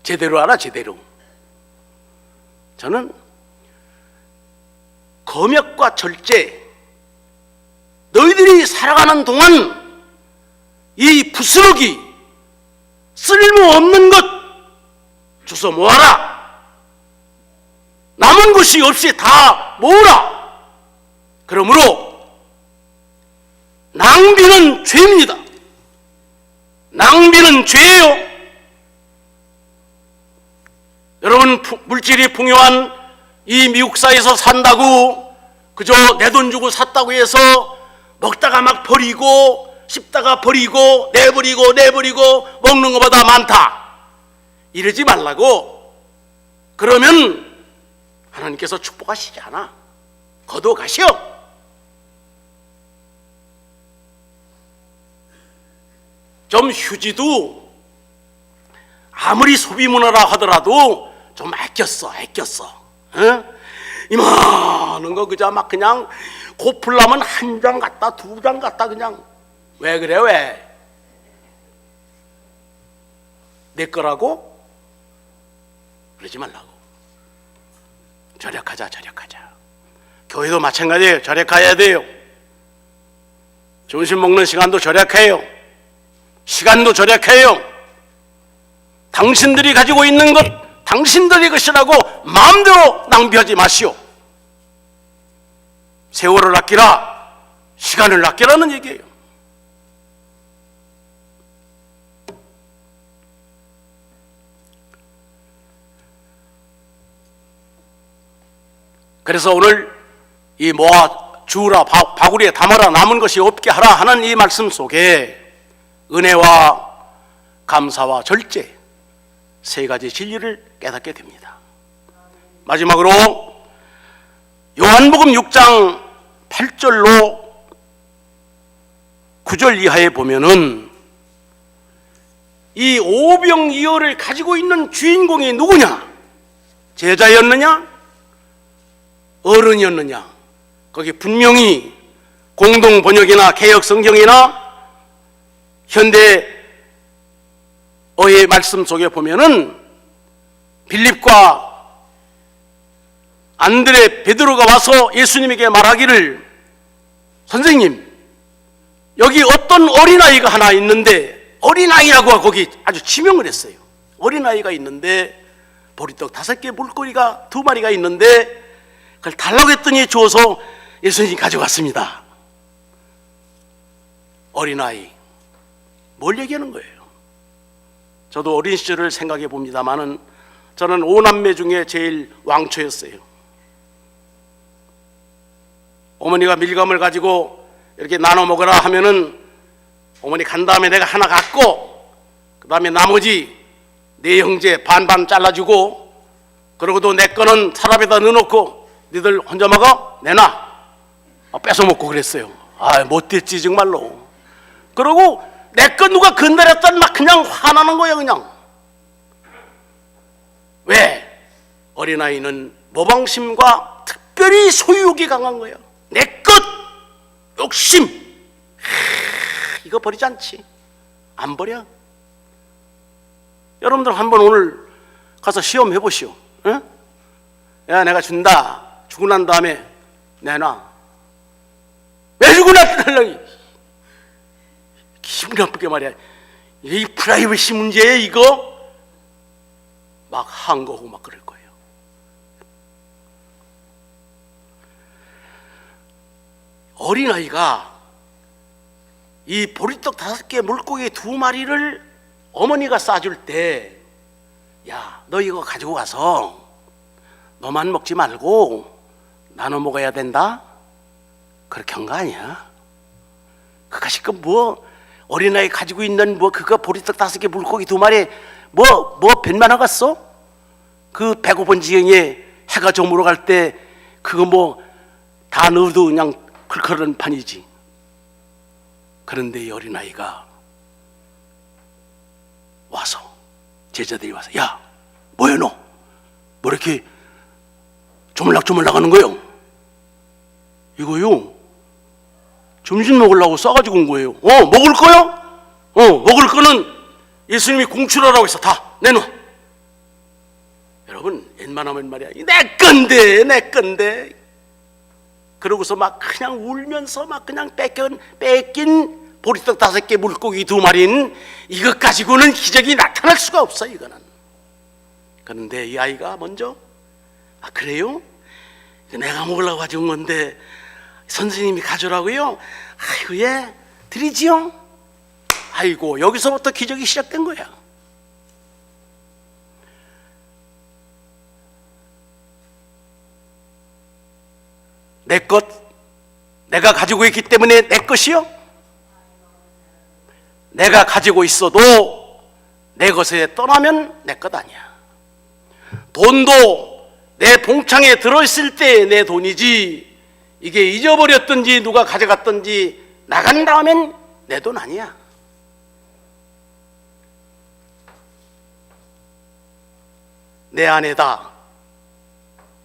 제대로 알아, 제대로. 저는 검역과 절제, 너희들이 살아가는 동안 이 부스러기, 쓸모없는 것 주워 모아라. 남은 것이 없이 다 모으라. 그러므로 낭비는 죄입니다. 낭비는 죄예요. 여러분, 물질이 풍요한 이 미국사에서 산다고 그저 내 돈 주고 샀다고 해서 먹다가 막 버리고, 씹다가 버리고, 내버리고 먹는 것보다 많다, 이러지 말라고. 그러면 하나님께서 축복하시지 않아. 거둬 가시오. 좀 휴지도 아무리 소비 문화라 하더라도 좀 아꼈어. 어? 이만한 거 그저 막 그냥 고플라면 한 장 갖다 두 장 갖다 그냥. 왜 그래? 왜? 내 거라고? 그러지 말라고. 절약하자. 교회도 마찬가지예요. 절약해야 돼요. 점심 먹는 시간도 절약해요. 시간도 절약해요. 당신들이 가지고 있는 것 당신들의 것이라고 마음대로 낭비하지 마시오. 세월을 아끼라, 시간을 아끼라는 얘기예요. 그래서 오늘 이 모아 주우라, 바구리에 담아라, 남은 것이 없게 하라 하는 이 말씀 속에 은혜와 감사와 절제, 세 가지 진리를 깨닫게 됩니다. 마지막으로 요한복음 6장 8절로 9절 이하에 보면은 이 오병이어를 가지고 있는 주인공이 누구냐? 제자였느냐? 어른이었느냐? 거기 분명히 공동 번역이나 개역 성경이나 현대어의 말씀 속에 보면은 빌립과 안드레, 베드로가 와서 예수님에게 말하기를, 선생님, 여기 어떤 어린아이가 하나 있는데, 어린아이라고 거기 아주 지명을 했어요. 어린아이가 있는데 보리떡 5개, 물고기가 2마리가 있는데 그걸 달라고 했더니 주어서 예수님이 가져갔습니다. 어린아이, 뭘 얘기하는 거예요? 저도 어린 시절을 생각해 봅니다만은 저는 5남매 중에 제일 왕초였어요. 어머니가 밀감을 가지고 이렇게 나눠 먹으라 하면은 어머니 간 다음에 내가 하나 갖고 그 다음에 나머지 네 형제 반반 잘라주고, 그러고도 내 거는 서랍에다 넣어놓고 니들 혼자 먹어? 내놔. 뺏어 먹고 그랬어요. 못됐지 정말로. 그러고 내 거 누가 건드렸던 막 그냥 화나는 거예요. 그냥. 왜? 어린아이는 모방심과 특별히 소유욕이 강한 거예요. 내 것, 욕심. 이거 버리지 않지. 안 버려. 여러분들 한번 오늘 가서 시험해 보시오. 응? 야, 내가 준다. 주고 난 다음에 내놔. 왜 주고 나달라니? 기분 나쁘게 말이야. 이 프라이버시 문제에 이거 막 항거하고 막 그럴 거예요. 어린아이가 이 보리떡 5개 물고기 2마리를 어머니가 싸줄 때, 야, 너 이거 가지고 가서 너만 먹지 말고 나눠 먹어야 된다, 그렇게 한 거 아니야. 그것이 뭐 어린아이 가지고 있는 뭐 그거 보리떡 5개 물고기 2마리 뭐 뱃만 나갔어? 그 배고픈 지경에 해가 저물어 갈 때 그거 뭐 다 넣어도 그냥 클클한 판이지. 그런데 이 어린아이가 와서, 제자들이 와서, 야, 뭐야 너? 뭐 이렇게 조물락조물락 하는 거요? 이거요, 점심 먹으려고 싸가지고 온 거예요. 먹을 거요? 먹을 거는 예수님이 공출하라고 해서 다 내놔. 여러분, 웬만하면 말이야, 내 건데. 그러고서 막 그냥 울면서 막 그냥 뺏긴 보리떡 5개 물고기 2마리인 이것 가지고는 기적이 나타날 수가 없어, 이거는. 그런데 이 아이가 먼저, 아, 그래요? 내가 먹으려고 가져온 건데 선생님이 가져라고요? 아이고, 예, 드리지요? 아이고, 여기서부터 기적이 시작된 거야. 내 것, 내가 가지고 있기 때문에 내 것이요? 내가 가지고 있어도 내 것에 떠나면 내 것 아니야. 돈도 내 봉창에 들어있을 때 내 돈이지, 이게 잊어버렸든지 누가 가져갔든지 나간 다음엔 내 돈 아니야. 내 아내다.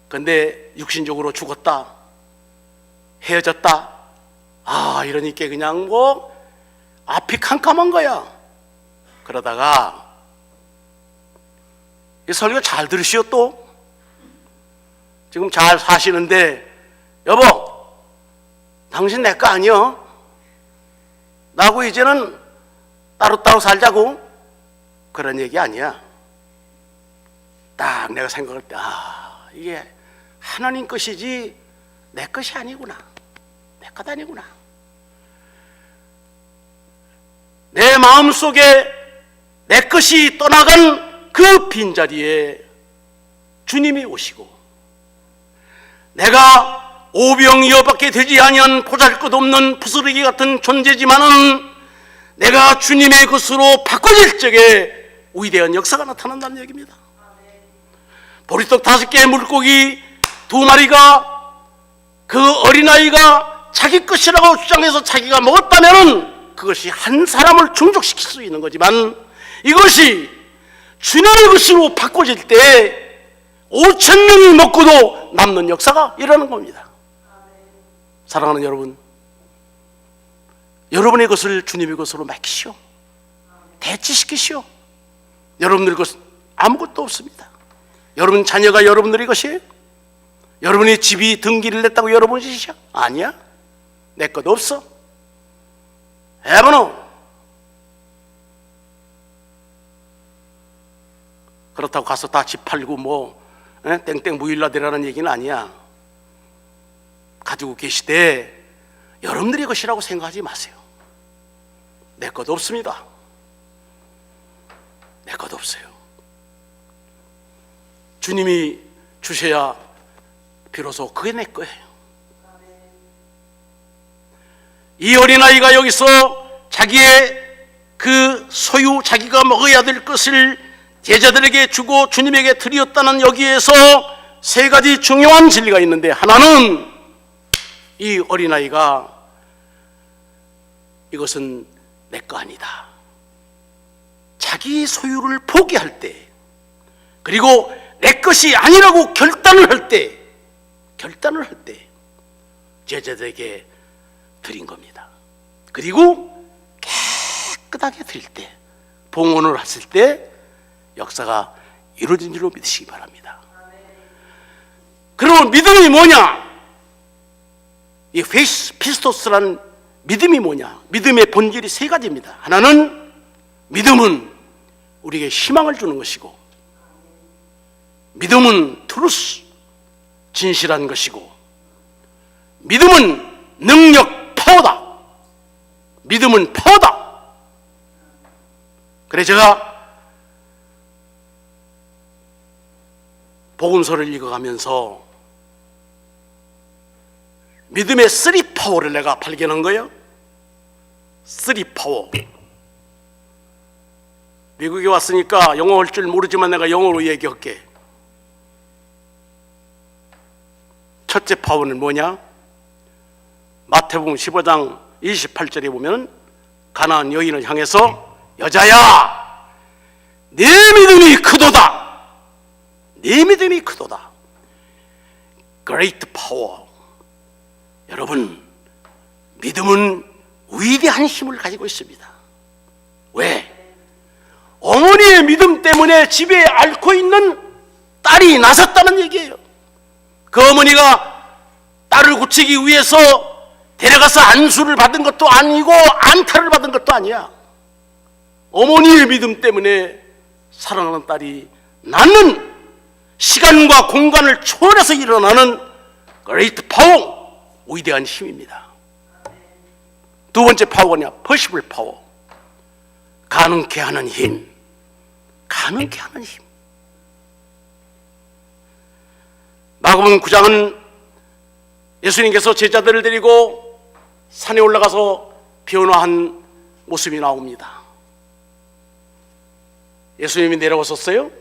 근데 육신적으로 죽었다, 헤어졌다, 아, 이러니까 그냥 뭐 앞이 캄캄한 거야. 그러다가 이 설교 잘 들으시오. 또 지금 잘 사시는데, 여보, 당신 내 거 아니여? 나하고 이제는 따로따로 살자고? 그런 얘기 아니야. 딱 내가 생각할 때, 아, 이게 하나님 것이지 내 것이 아니구나, 내 것 아니구나. 내 마음속에 내 것이 떠나간 그 빈자리에 주님이 오시고, 내가 오병이어밖에 되지 아니한 보잘것없는 부스러기 같은 존재지만은 내가 주님의 것으로 바꿔질 적에 위대한 역사가 나타난다는 얘기입니다. 보리떡 5개 물고기 2마리가 그 어린아이가 자기 것이라고 주장해서 자기가 먹었다면 그것이 한 사람을 충족시킬 수 있는 거지만, 이것이 주님의 것으로 바꿔질 때 5,000명이 먹고도 남는 역사가 일어나는 겁니다. 사랑하는 여러분, 여러분의 것을 주님의 것으로 맡기시오. 대치시키시오. 여러분들 것 아무것도 없습니다. 여러분 자녀가 여러분들의 것이에요? 여러분의 집이 등기를 냈다고 여러분이 짓이야? 아니야. 내 것 없어. 에버노. 그렇다고 가서 다 집 팔고 뭐 땡땡 무일라되라는 얘기는 아니야. 가지고 계시되 여러분들의 것이라고 생각하지 마세요. 내 것 없습니다. 내 것 없어요. 주님이 주셔야 비로소 그게 내 거예요. 이 어린아이가 여기서 자기의 그 소유, 자기가 먹어야 될 것을 제자들에게 주고 주님에게 드렸다는 여기에서 3가지 중요한 진리가 있는데, 하나는 이 어린아이가 이것은 내 거 아니다, 자기 소유를 포기할 때, 그리고 내 것이 아니라고 결단을 할 때 제자들에게 드린 겁니다. 그리고 깨끗하게 드릴 때, 봉헌을 했을 때 역사가 이루어진 줄로 믿으시기 바랍니다. 그러면 믿음이 뭐냐? 이 피스토스라는 믿음이 뭐냐? 믿음의 본질이 3가지입니다. 하나는 믿음은 우리에게 희망을 주는 것이고, 믿음은 트루스, 진실한 것이고, 믿음은 능력, 파워다. 믿음은 파워다. 그래 제가 복음서를 읽어가면서 믿음의 3파워를 내가 발견한 거예요. 3파워. 미국에 왔으니까 영어 할 줄 모르지만 내가 영어로 얘기할게. 첫째 파워는 뭐냐? 마태복음 15장 28절에 보면 가나안 여인을 향해서 여자야, 네 믿음이 크도다. 네 믿음이 크도다. Great power. 여러분, 믿음은 위대한 힘을 가지고 있습니다. 왜? 어머니의 믿음 때문에 집에 앓고 있는 딸이 나섰다는 얘기예요. 그 어머니가 딸을 고치기 위해서 데려가서 안수를 받은 것도 아니고 안타를 받은 것도 아니야. 어머니의 믿음 때문에 사랑하는 딸이 낳는, 시간과 공간을 초월해서 일어나는 Great Power, 위대한 힘입니다. 두 번째 파워냐? Possible Power. 가능케 하는 힘. 가능케 하는 힘. 마가복음 9장은 예수님께서 제자들을 데리고 산에 올라가서 변화한 모습이 나옵니다. 예수님이 내려오셨어요.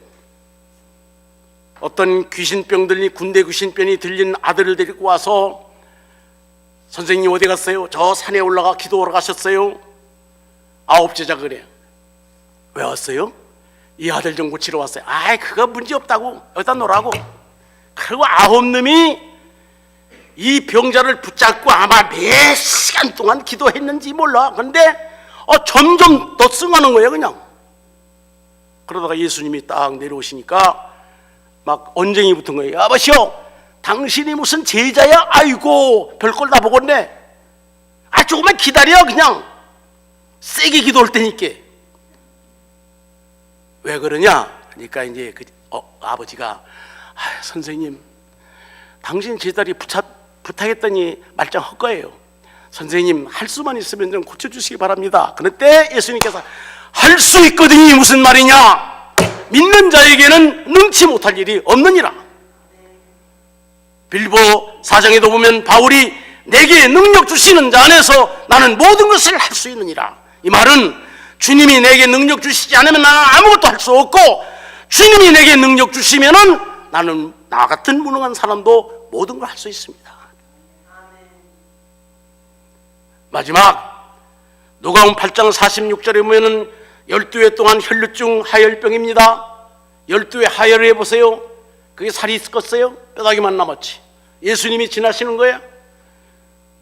어떤 귀신병들이, 군대 귀신병이 들린 아들을 데리고 와서 선생님 어디 갔어요? 저 산에 올라가 기도하러 가셨어요. 9 제자 그래. 왜 왔어요? 이 아들 좀 고치러 왔어요. 아이 그거 문제 없다고, 여기다 놓으라고. 그리고 9놈이 이 병자를 붙잡고 아마 몇 시간 동안 기도했는지 몰라. 근데 점점 더 승하는 거예요 그냥. 그러다가 예수님이 딱 내려오시니까 막 언쟁이 붙은 거예요. 아버지요, 당신이 무슨 제자야? 아이고 별걸 다 보겠네. 아 조금만 기다려. 그냥 세게 기도할 테니까. 왜 그러냐? 그러니까 이제 아버지가 선생님, 당신 제자리 부탁했더니 말짱 할 거예요. 선생님 할 수만 있으면 좀 고쳐주시기 바랍니다. 그런데 예수님께서 할 수 있거든이 무슨 말이냐? 믿는 자에게는 능치 못할 일이 없느니라. 빌보 4장에도 보면 바울이 내게 능력 주시는 자 안에서 나는 모든 것을 할 수 있느니라. 이 말은 주님이 내게 능력 주시지 않으면 나는 아무것도 할 수 없고, 주님이 내게 능력 주시면은 나는 나 같은 무능한 사람도 모든 걸 할 수 있습니다. 마지막 누가복음 8장 46절에 보면은 12회 동안 혈루증 하열병입니다. 12회 하열을 해보세요. 그게 살이 섞었어요? 뼈다귀만 남았지. 예수님이 지나시는 거예요.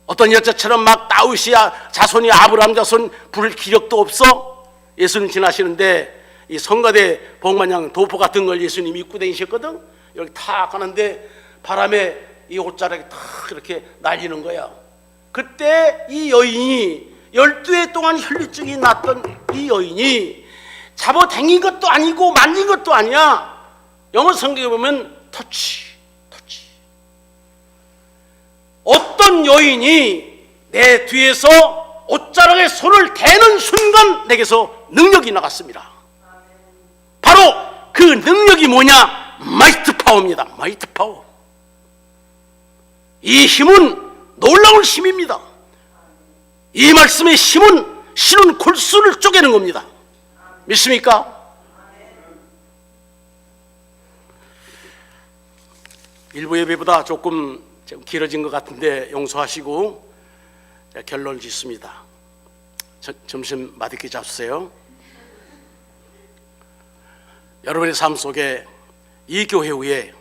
어떤 여자처럼 막 다윗이야 자손이 아브라함 자손 부를 기력도 없어. 예수님 지나시는데 이 성가대 복마냥 도포 같은 걸 예수님이 입고 다니셨거든. 여기 탁 가는데 바람에 이 옷자락이 탁 이렇게 날리는 거야. 그때 이 여인이 12해 동안 혈루증이 났던 이 여인이 잡아당긴 것도 아니고 만진 것도 아니야. 영어 성경에 보면 터치. 어떤 여인이 내 뒤에서 옷자락에 손을 대는 순간 내게서 능력이 나갔습니다. 바로 그 능력이 뭐냐? 마이트 파워입니다. 마이트 파워. 이 힘은 놀라운 힘입니다. 이 말씀의 힘은 신은 골수를 쪼개는 겁니다. 믿습니까? 일부 예배보다 조금 길어진 것 같은데 용서하시고 결론을 짓습니다. 점심 맛있게 잡수세요. 여러분의 삶 속에 이 교회 후에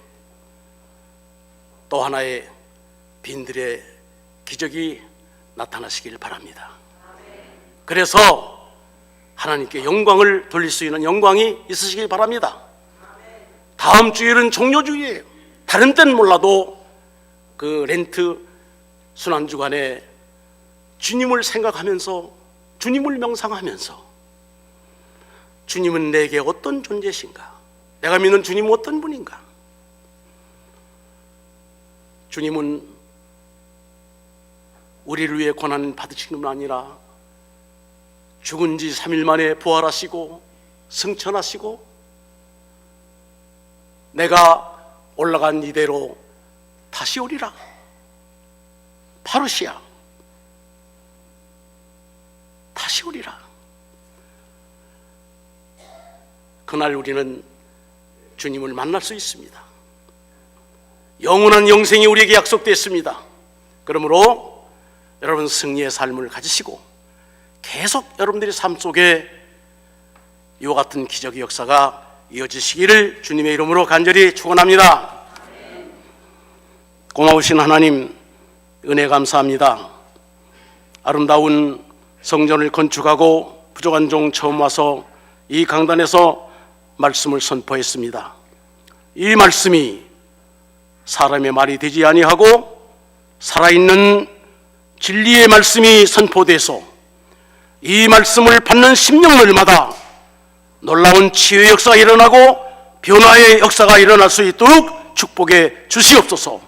또 하나의 빈들의 기적이 나타나시길 바랍니다. 그래서 하나님께 영광을 돌릴 수 있는 영광이 있으시길 바랍니다. 다음 주일은 종료주일이에요. 다른 때는 몰라도 그 렌트 순환주간에 주님을 생각하면서, 주님을 명상하면서, 주님은 내게 어떤 존재신가? 내가 믿는 주님은 어떤 분인가? 주님은 우리를 위해 고난 받으시는 분 아니라 죽은 지 3일 만에 부활하시고 승천하시고 내가 올라간 이대로 다시 오리라. 파루시아, 다시 오리라. 그날 우리는 주님을 만날 수 있습니다. 영원한 영생이 우리에게 약속됐습니다. 그러므로 여러분 승리의 삶을 가지시고 계속 여러분들의 삶 속에 이와 같은 기적의 역사가 이어지시기를 주님의 이름으로 간절히 축원합니다. 고마우신 하나님, 은혜 감사합니다. 아름다운 성전을 건축하고 부족한 종 처음 와서 이 강단에서 말씀을 선포했습니다. 이 말씀이 사람의 말이 되지 아니하고 살아있는 진리의 말씀이 선포돼서 이 말씀을 받는 심령들마다 놀라운 치유의 역사가 일어나고 변화의 역사가 일어날 수 있도록 축복해 주시옵소서.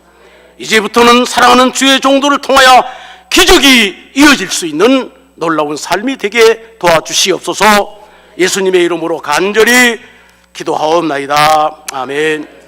이제부터는 사랑하는 주의 종도를 통하여 기적이 이어질 수 있는 놀라운 삶이 되게 도와주시옵소서. 예수님의 이름으로 간절히 기도하옵나이다. 아멘.